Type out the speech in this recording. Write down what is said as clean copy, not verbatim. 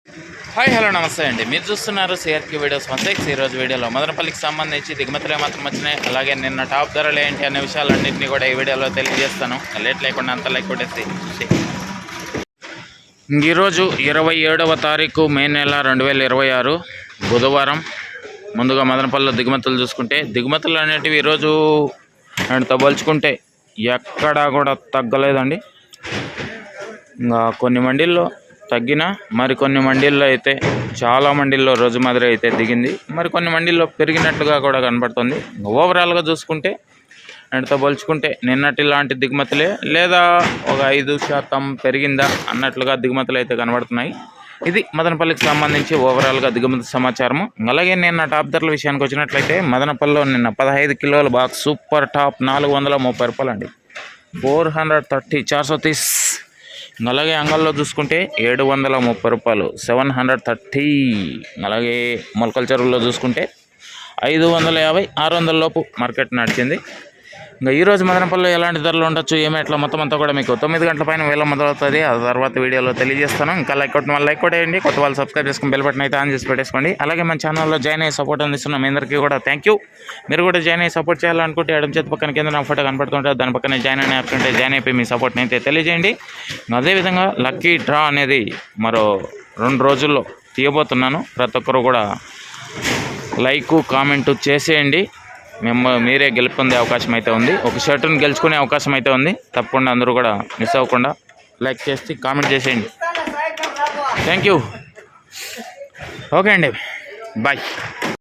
Hi hello నమస్తే అండి. మీరు చూస్తున్నారు సిఆర్కే వీడియోస్ 16. ఈరోజు వీడియోలో మదనపల్లికి సంబంధించి దిగుమతులు ఏమాత్రం వచ్చినాయి, అలాగే నిన్న టాప్ ధరలు ఏంటి అనే విషయాలన్నింటినీ కూడా ఈ వీడియోలో తెలియజేస్తాను. లేట్ లేకుండా అంత లైక్ కొట్టేసి ఈరోజు 27వ తారీఖు మే నెల 2026 బుధవారం. ముందుగా మదనపల్లిలో దిగుమతులు చూసుకుంటే దిగుమతులు అనేటివి ఈరోజు అండ్తో పోల్చుకుంటే ఎక్కడా కూడా తగ్గలేదండి. ఇంకా కొన్ని మండీల్లో తగ్గిన, మరికొన్ని మండీల్లో అయితే చాలా మండీల్లో రోజు మాదిరి అయితే దిగింది, మరికొన్ని మండీల్లో పెరిగినట్లుగా కూడా కనబడుతుంది. ఓవరాల్గా చూసుకుంటే అండ్తో పోల్చుకుంటే నిన్నటి లాంటి దిగుమతులే, లేదా ఒక 5% పెరిగిందా అన్నట్లుగా దిగుమతులు అయితే కనబడుతున్నాయి. ఇది మదనపల్లికి సంబంధించి ఓవరాల్గా దిగుమతి సమాచారము. అలాగే నిన్న టాప్ ధరల విషయానికి వచ్చినట్లయితే మదనపల్లిలో నిన్న 15 కిలోల బాక్స్ సూపర్ టాప్ 430 రూపాయలు అండి, 430 430. అలాగే అంగల్లో చూసుకుంటే 730 రూపాయలు, 730. అలాగే మొలకల చెరువుల్లో చూసుకుంటే 550 600 లోపు మార్కెట్ నడిచింది. ఇంకా ఈరోజు మదనపల్లిలో ఎలాంటి ధరలు ఉండొచ్చు, ఎట్లా మొత్తం అంతా కూడా మీకు 9 గంటల పైన వేల మొదలవుతుంది. ఆ తర్వాత వీడియోలో తెలియజేస్తాను. ఇంకా లైక్ కొట్టిన వాళ్ళు లైక్ కొట్టేయండి, కొత్త వాళ్ళు సబ్స్క్రైబ్ చేసుకుని బెల్ బటన్ అయితే ఆన్ చేసి పెట్టేసుకోండి. అలాగే మన ఛానల్లో జాయిన్ అయ్యి సపోర్ట్ అందిస్తున్న మీ అందరికీ కూడా థ్యాంక్ యూ. మీరు కూడా జాయిన్ అయ్యి సపోర్ట్ చేయాలనుకుంటే ఎడమ చేతి పక్కన కింద నా ఫోటో కనపడుతుంటుంది, దాని పక్కన జాయిన్ అనే ఆప్షన్ ఉంటే జాయిన్ అయిపోయి మీ సపోర్ట్ని అయితే తెలియజేయండి. అదేవిధంగా లక్కీ డ్రా అనేది మరో 2 రోజుల్లో తీయబోతున్నాను. ప్రతి ఒక్కరు కూడా లైక్ కామెంట్ చేసేయండి. మీరే గెలుపొందే అవకాశం అయితే ఉంది, ఒక షర్టును గెలుచుకునే అవకాశం అయితే ఉంది. తప్పకుండా అందరూ కూడా మిస్ అవ్వకుండా లైక్ చేసి కామెంట్ చేసేయండి. Thank you. ఓకే అండి, బాయ్.